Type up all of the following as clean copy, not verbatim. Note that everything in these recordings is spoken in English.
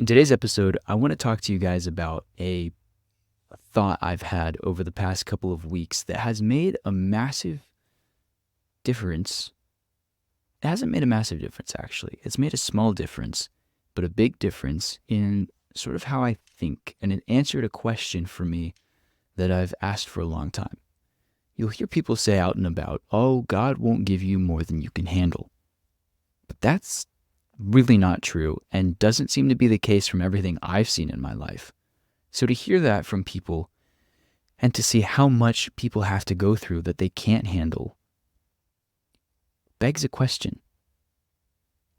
In today's episode, I want to talk to you guys about a thought I've had over the past couple of weeks that has made a massive difference. It hasn't made a massive difference, actually. It's made a small difference, but a big difference in sort of how I think, and it answered a question for me that I've asked for a long time. You'll hear people say out and about, oh, God won't give you more than you can handle. But that's really not true and doesn't seem to be the case from everything I've seen in my life. So to hear that from people and to see how much people have to go through that they can't handle begs a question.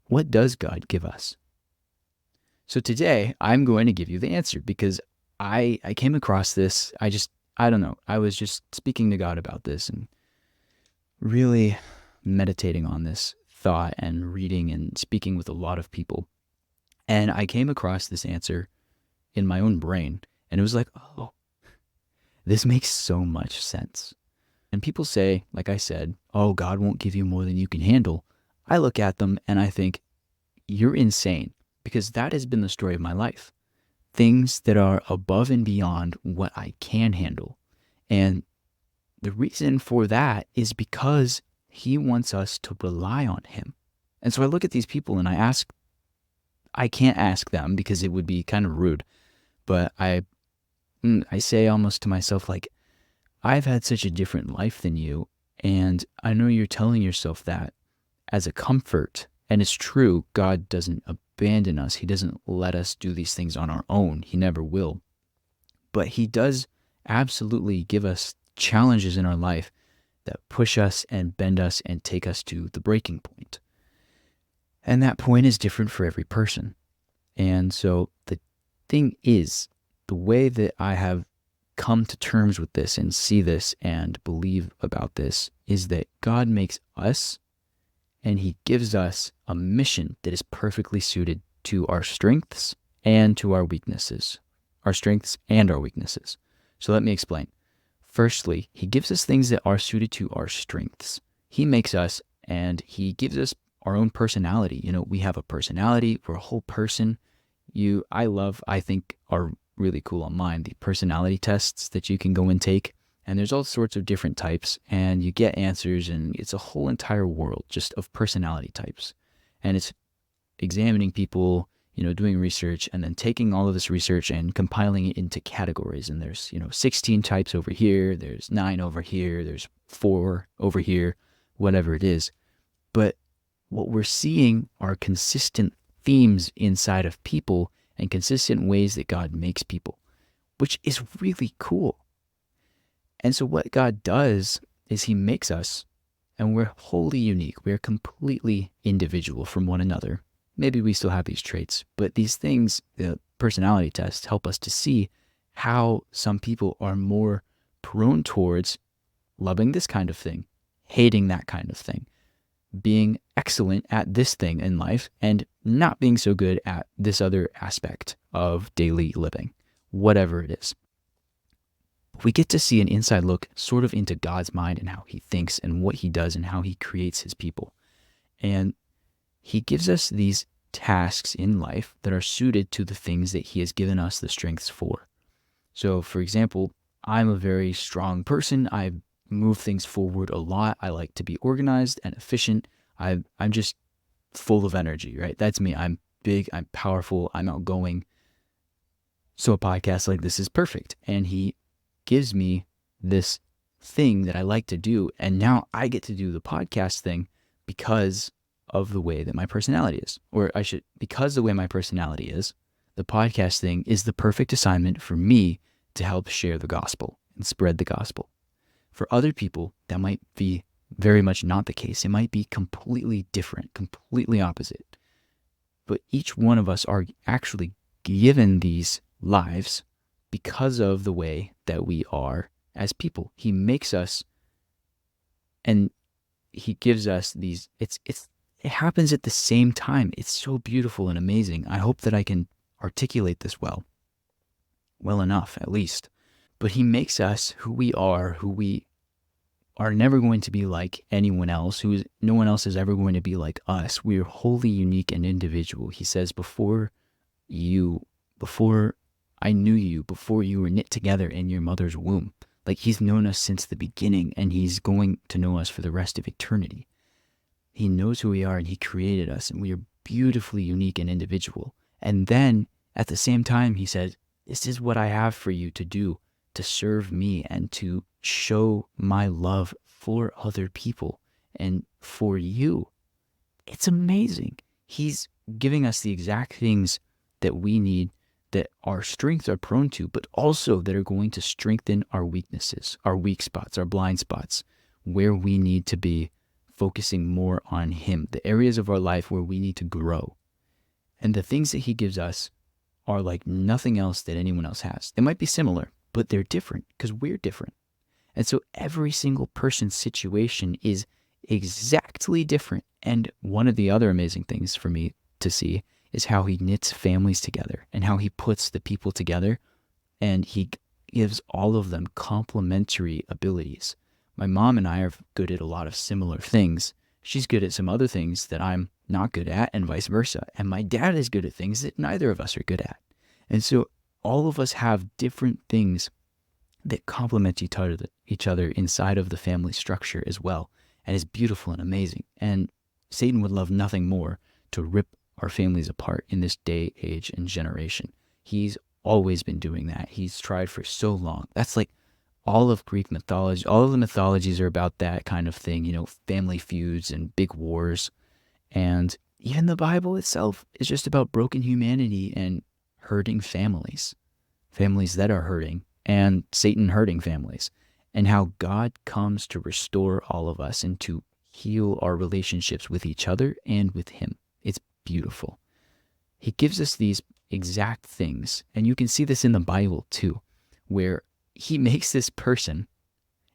What does God give us? So today I'm going to give you the answer because I came across this. I don't know. I was just speaking to God about this and really meditating on this thought and reading and speaking with a lot of people. And I came across this answer in my own brain, and it was like, oh, this makes so much sense. And people say, like I said, oh, God won't give you more than you can handle. I look at them and I think, you're insane, because that has been the story of my life. Things that are above and beyond what I can handle. And the reason for that is because He wants us to rely on Him. And so I look at these people and I can't ask them because it would be kind of rude, but I say almost to myself, like, I've had such a different life than you, and I know you're telling yourself that as a comfort, and it's true, God doesn't abandon us. He doesn't let us do these things on our own. He never will. But He does absolutely give us challenges in our life that push us and bend us and take us to the breaking point. And that point is different for every person. And so the thing is, the way that I have come to terms with this and see this and believe about this is that God makes us and He gives us a mission that is perfectly suited to our strengths and to our weaknesses. Our strengths and our weaknesses. So let me explain. Firstly, He gives us things that are suited to our strengths. He makes us and He gives us our own personality. You know, we have a personality. We're a whole person. I think are really cool online, the personality tests that you can go and take. And there's all sorts of different types, and you get answers, and it's a whole entire world just of personality types. And it's examining people, doing research, and then taking all of this research and compiling it into categories. And there's, 16 types over here, there's 9 over here, there's 4 over here, whatever it is. But what we're seeing are consistent themes inside of people and consistent ways that God makes people, which is really cool. And so what God does is He makes us, and we're wholly unique. We're completely individual from one another. Maybe we still have these traits, but these things, the personality tests, help us to see how some people are more prone towards loving this kind of thing, hating that kind of thing, being excellent at this thing in life, and not being so good at this other aspect of daily living, whatever it is. We get to see an inside look sort of into God's mind and how He thinks and what He does and how He creates His people. And He gives us these tasks in life that are suited to the things that He has given us the strengths for. So, for example, I'm a very strong person. I move things forward a lot. I like to be organized and efficient. I'm just full of energy, right? That's me. I'm big, I'm powerful, I'm outgoing. So a podcast like this is perfect. And He gives me this thing that I like to do. And now I get to do the podcast thing because of the way that my personality is. Because the way my personality is, the podcast thing is the perfect assignment for me to help share the gospel and spread the gospel. For other people, that might be very much not the case. It might be completely different, completely opposite. But each one of us are actually given these lives because of the way that we are as people. He makes us and He gives us these, it happens at the same time. It's so beautiful and amazing. I hope that I can articulate this well enough at least. But He makes us who we are never going to be like anyone else, no one else is ever going to be like us. We are wholly unique and individual. He says before you before I knew you, before you were knit together in your mother's womb. Like, he's known us since the beginning, and he's going to know us for the rest of eternity. He knows who we are, and he created us, and we are beautifully unique and individual. And then at the same time, he says, this is what I have for you to do, to serve me and to show my love for other people and for you. It's amazing. He's giving us the exact things that we need, that our strengths are prone to, but also that are going to strengthen our weaknesses, our weak spots, our blind spots, where we need to be focusing more on him, the areas of our life where we need to grow. And the things that he gives us are like nothing else that anyone else has. They might be similar, but they're different because we're different. And so every single person's situation is exactly different. And one of the other amazing things for me to see is how he knits families together and how he puts the people together, and he gives all of them complementary abilities. My mom and I are good at a lot of similar things. She's good at some other things that I'm not good at, and vice versa. And my dad is good at things that neither of us are good at. And so all of us have different things that complement each other inside of the family structure as well. And it's beautiful and amazing. And Satan would love nothing more to rip our families apart in this day, age, and generation. He's always been doing that. He's tried for so long. That's like all of Greek mythology. All of the mythologies are about that kind of thing, family feuds and big wars. And even the Bible itself is just about broken humanity and hurting families that are hurting, and Satan hurting families, and how God comes to restore all of us and to heal our relationships with each other and with him. It's beautiful. He gives us these exact things, and you can see this in the Bible too, where he makes this person,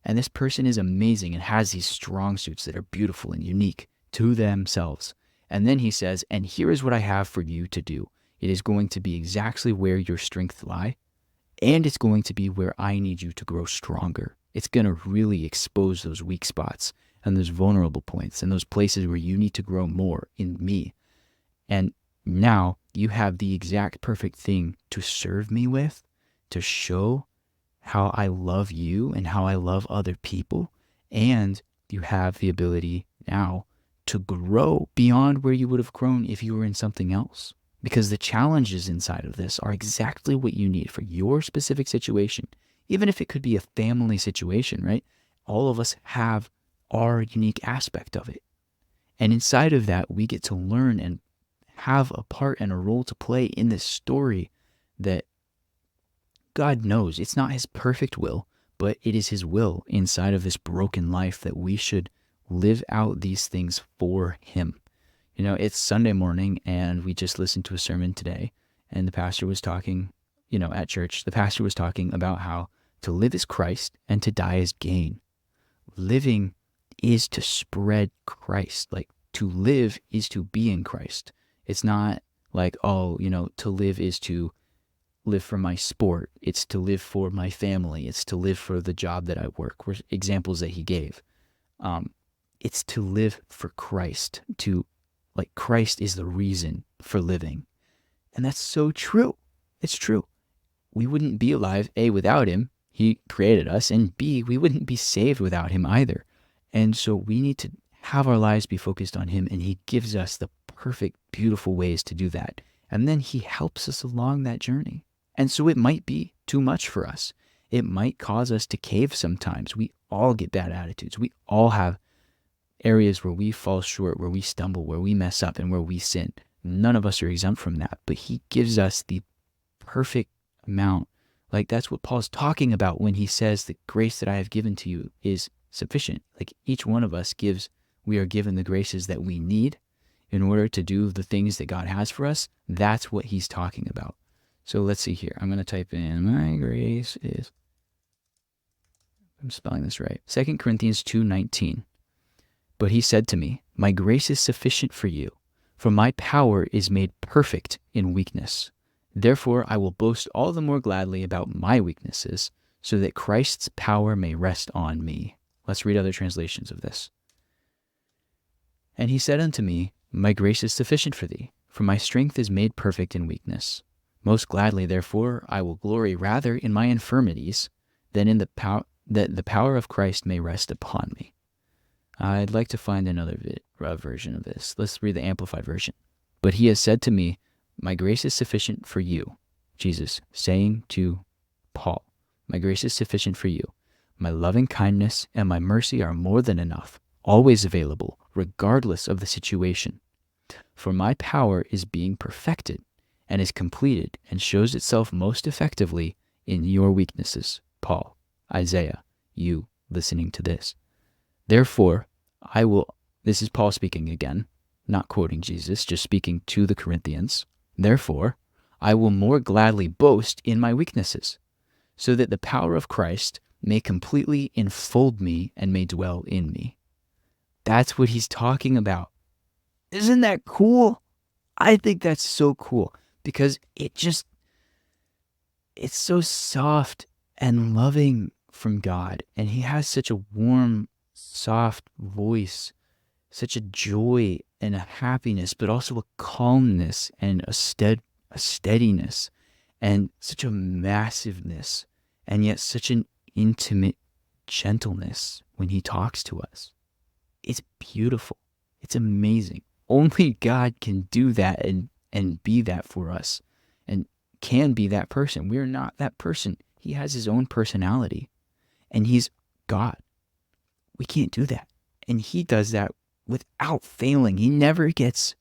and this person is amazing and has these strong suits that are beautiful and unique to themselves. And then he says, and here is what I have for you to do. It is going to be exactly where your strengths lie, and it's going to be where I need you to grow stronger. It's going to really expose those weak spots and those vulnerable points and those places where you need to grow more in me. And now you have the exact perfect thing to serve me with, to show how I love you and how I love other people. And you have the ability now to grow beyond where you would have grown if you were in something else. Because the challenges inside of this are exactly what you need for your specific situation. Even if it could be a family situation, right? All of us have our unique aspect of it. And inside of that, we get to learn and have a part and a role to play in this story that God knows. It's not his perfect will, but it is his will inside of this broken life that we should live out these things for him. It's Sunday morning, and we just listened to a sermon today, and the pastor was talking, at church, the pastor was talking about how to live is Christ and to die is gain. Living is to spread Christ. Like, to live is to be in Christ. It's not like, to live is to live for my sport. It's to live for my family. It's to live for the job that I work, were examples that he gave. It's to live for Christ, Christ is the reason for living. And that's so true. It's true. We wouldn't be alive, A, without him. He created us. And B, we wouldn't be saved without him either. And so we need to have our lives be focused on him. And he gives us the perfect, beautiful ways to do that. And then he helps us along that journey. And so it might be too much for us. It might cause us to cave sometimes. We all get bad attitudes. We all have areas where we fall short, where we stumble, where we mess up, and where we sin. None of us are exempt from that, but he gives us the perfect amount. That's what Paul's talking about when he says the grace that I have given to you is sufficient. Each one of us we are given the graces that we need in order to do the things that God has for us. That's what he's talking about. So let's see here. I'm going to type in my grace is, I'm spelling this right, 2 Corinthians 2:19. But he said to me, my grace is sufficient for you, for my power is made perfect in weakness. Therefore, I will boast all the more gladly about my weaknesses, so that Christ's power may rest on me. Let's read other translations of this. And he said unto me, my grace is sufficient for thee, for my strength is made perfect in weakness. Most gladly, therefore, I will glory rather in my infirmities than in the power that the power of Christ may rest upon me. I'd like to find another version of this. Let's read the Amplified Version. But he has said to me, my grace is sufficient for you. Jesus saying to Paul, my grace is sufficient for you. My loving kindness and my mercy are more than enough, always available, regardless of the situation. For my power is being perfected and is completed and shows itself most effectively in your weaknesses. Paul, Isaiah, you listening to this. Therefore, this is Paul speaking again, not quoting Jesus, just speaking to the Corinthians. Therefore, I will more gladly boast in my weaknesses, so that the power of Christ may completely enfold me and may dwell in me. That's what he's talking about. Isn't that cool? I think that's so cool because it's so soft and loving from God. And he has such a warm, soft voice, such a joy and a happiness, but also a calmness and a steadiness and such a massiveness, and yet such an intimate gentleness when he talks to us. It's beautiful. It's amazing. Only God can do that and be that for us and can be that person. We're not that person. He has his own personality and he's God. We can't do that. And he does that without failing. He never gets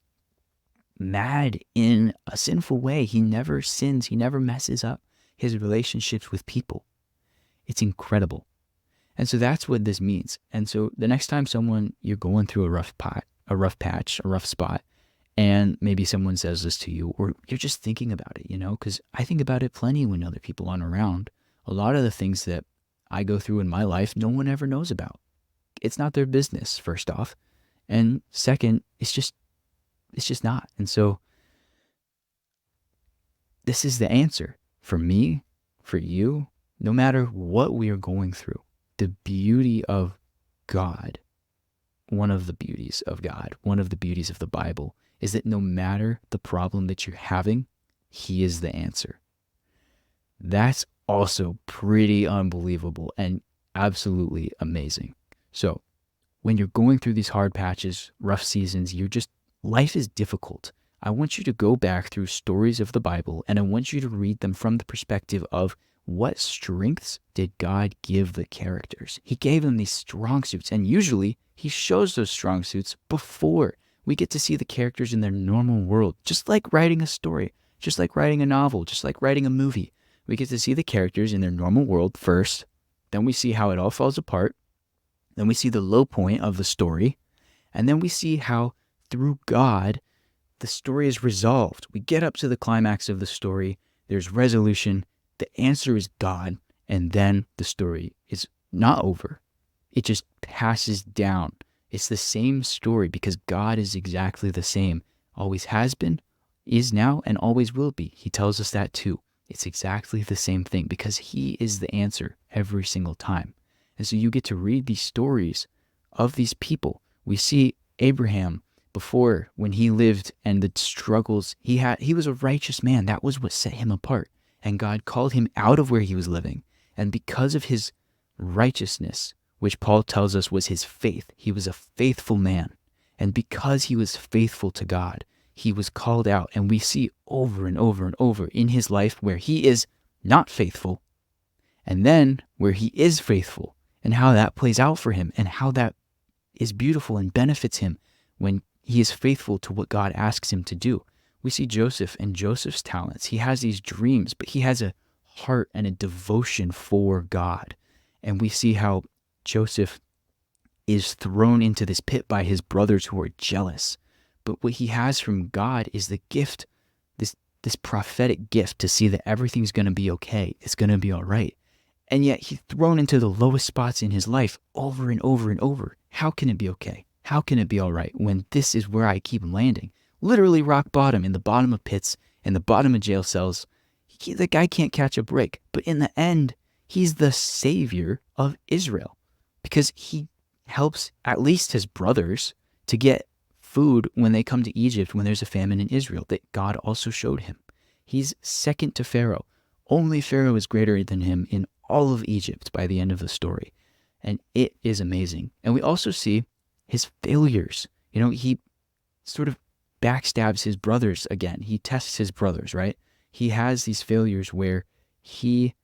mad in a sinful way. He never sins. He never messes up his relationships with people. It's incredible. And so that's what this means. And so the next time you're going through a rough patch, a rough spot, and maybe someone says this to you, or you're just thinking about it, because I think about it plenty when other people aren't around. A lot of the things that I go through in my life, no one ever knows about. It's not their business, first off. And second, it's just not. And so this is the answer for me, for you, no matter what we are going through. The beauty of God, one of the beauties of God, one of the beauties of the Bible, is that no matter the problem that you're having, he is the answer. That's also pretty unbelievable and absolutely amazing. So when you're going through these hard patches, rough seasons, life is difficult. I want you to go back through stories of the Bible, and I want you to read them from the perspective of what strengths did God give the characters? He gave them these strong suits, and usually he shows those strong suits before we get to see the characters in their normal world, just like writing a story, just like writing a novel, just like writing a movie. We get to see the characters in their normal world first, then we see how it all falls apart, then we see the low point of the story, and then we see how through God, the story is resolved. We get up to the climax of the story, there's resolution, the answer is God, and then the story is not over. It just passes down. It's the same story because God is exactly the same. Always has been, is now, and always will be. He tells us that too. It's exactly the same thing because he is the answer every single time. And so you get to read these stories of these people. We see Abraham before when he lived and the struggles he had. He was a righteous man. That was what set him apart. And God called him out of where he was living. And because of his righteousness, which Paul tells us was his faith, he was a faithful man. And because he was faithful to God, he was called out. And we see over and over and over in his life where he is not faithful, and then where he is faithful, and how that plays out for him, and how that is beautiful and benefits him when he is faithful to what God asks him to do. We see Joseph and Joseph's talents. He has these dreams, but he has a heart and a devotion for God. And we see how Joseph is thrown into this pit by his brothers who are jealous. But what he has from God is the gift, this prophetic gift to see that everything's going to be okay. It's going to be all right. And yet he's thrown into the lowest spots in his life over and over and over. How can it be okay? How can it be all right when this is where I keep landing? Literally rock bottom, in the bottom of pits, in the bottom of jail cells. The guy can't catch a break. But in the end, he's the savior of Israel because he helps at least his brothers to get food when they come to Egypt when there's a famine in Israel that God also showed him. He's second to Pharaoh. Only Pharaoh is greater than him in all of Egypt by the end of the story. And it is amazing. And we also see his failures. He sort of backstabs his brothers again. He tests his brothers, right? He has these failures where he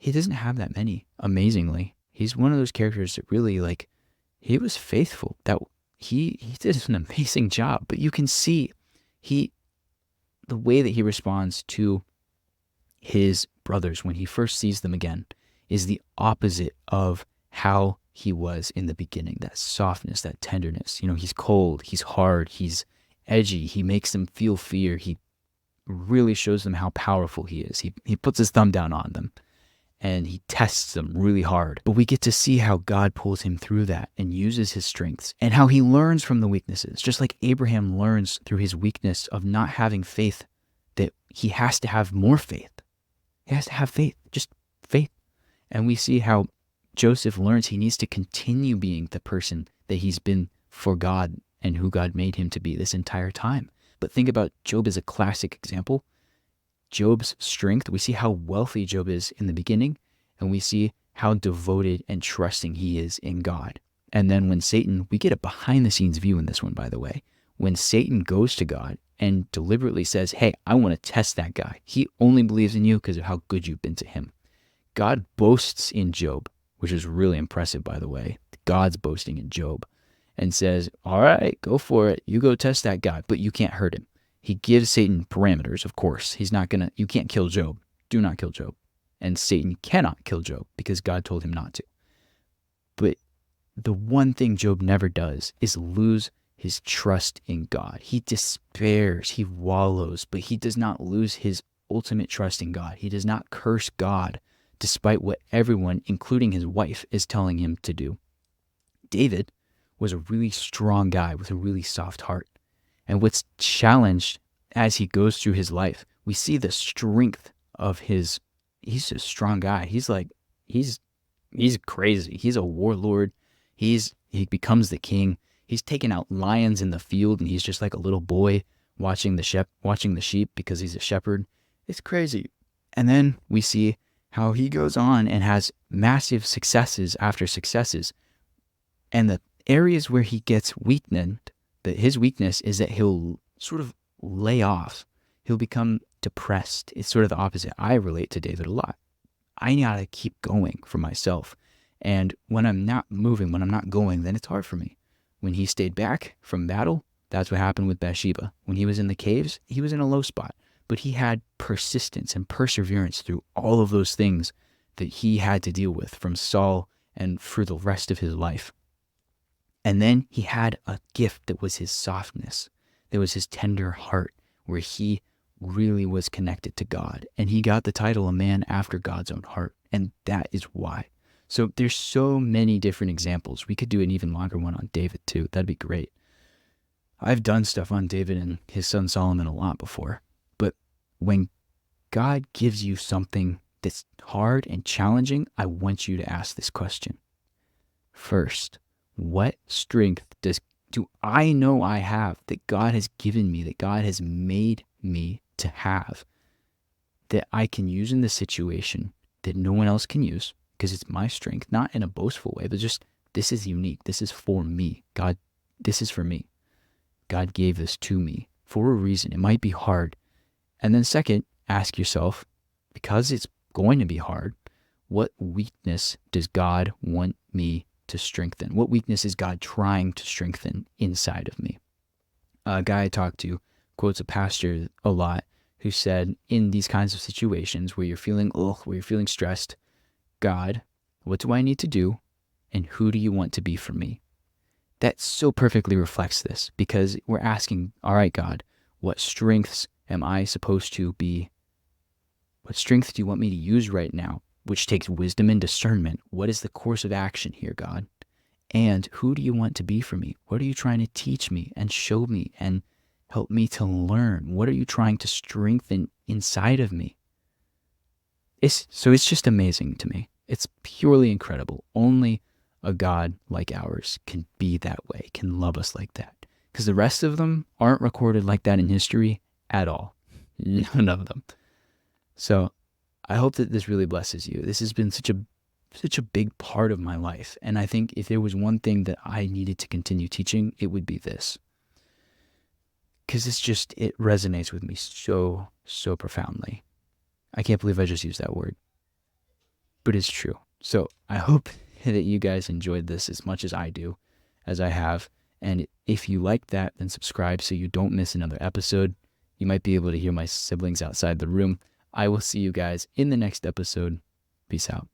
doesn't have that many, amazingly. He's one of those characters that really, he was faithful. That he did an amazing job. But you can see the way that he responds to his brothers when he first sees them again is the opposite of how he was in the beginning. That softness, that tenderness. He's cold, he's hard, he's edgy. He makes them feel fear. He really shows them how powerful he is. He puts his thumb down on them and he tests them really hard. But we get to see how God pulls him through that and uses his strengths and how he learns from the weaknesses. Just like Abraham learns through his weakness of not having faith that he has to have more faith. He has to have faith, just faith. And we see how Joseph learns he needs to continue being the person that he's been for God and who God made him to be this entire time. But think about Job as a classic example. Job's strength, we see how wealthy Job is in the beginning, and we see how devoted and trusting he is in God. And then when Satan, we get a behind the scenes view in this one, by the way, when Satan goes to God and deliberately says, hey, I want to test that guy. He only believes in you because of how good you've been to him. God boasts in Job, which is really impressive, by the way. God's boasting in Job and says, all right, go for it. You go test that guy, but you can't hurt him. He gives Satan parameters, of course. You can't kill Job. Do not kill Job. And Satan cannot kill Job because God told him not to. But the one thing Job never does is lose his trust in God. He despairs, he wallows, but he does not lose his ultimate trust in God. He does not curse God despite what everyone, including his wife, is telling him to do. David was a really strong guy with a really soft heart. And what's challenged as he goes through his life, we see the strength of he's a strong guy. He's crazy. He's a warlord. He becomes the king. He's taking out lions in the field and he's just like a little boy watching the sheep because he's a shepherd. It's crazy. And then we see how he goes on and has massive successes after successes. And the areas where he gets weakened, that his weakness is that he'll sort of lay off. He'll become depressed. It's sort of the opposite. I relate to David a lot. I gotta keep going for myself. And when I'm not moving, when I'm not going, then it's hard for me. When he stayed back from battle, that's what happened with Bathsheba. When he was in the caves, he was in a low spot. But he had persistence and perseverance through all of those things that he had to deal with from Saul and for the rest of his life. And then he had a gift that was his softness, that was his tender heart, where he really was connected to God. And he got the title a man after God's own heart. And that is why. So there's so many different examples. We could do an even longer one on David too. That'd be great. I've done stuff on David and his son Solomon a lot before. But when God gives you something that's hard and challenging, I want you to ask this question. First, what strength do I know I have that God has given me, that God has made me to have, that I can use in this situation that no one else can use because it's my strength, not in a boastful way, but just this is unique. This is for me. God, this is for me. God gave this to me for a reason. It might be hard. And then second, ask yourself, because it's going to be hard, what weakness does God want me to strengthen? What weakness is God trying to strengthen inside of me? A guy I talked to quotes a pastor a lot who said, in these kinds of situations where you're feeling stressed, God, what do I need to do? And who do you want to be for me? That so perfectly reflects this because we're asking, all right, God, what strengths am I supposed to be? What strength do you want me to use right now? Which takes wisdom and discernment. What is the course of action here, God? And who do you want to be for me? What are you trying to teach me and show me and help me to learn? What are you trying to strengthen inside of me? It's just amazing to me. It's purely incredible. Only a God like ours can be that way, can love us like that. Because the rest of them aren't recorded like that in history at all. None of them. So I hope that this really blesses you. This has been such a big part of my life. And I think if there was one thing that I needed to continue teaching, it would be this. Because it resonates with me so, so profoundly. I can't believe I just used that word. But it's true. So I hope that you guys enjoyed this as much as I do, as I have. And if you like that, then subscribe so you don't miss another episode. You might be able to hear my siblings outside the room. I will see you guys in the next episode. Peace out.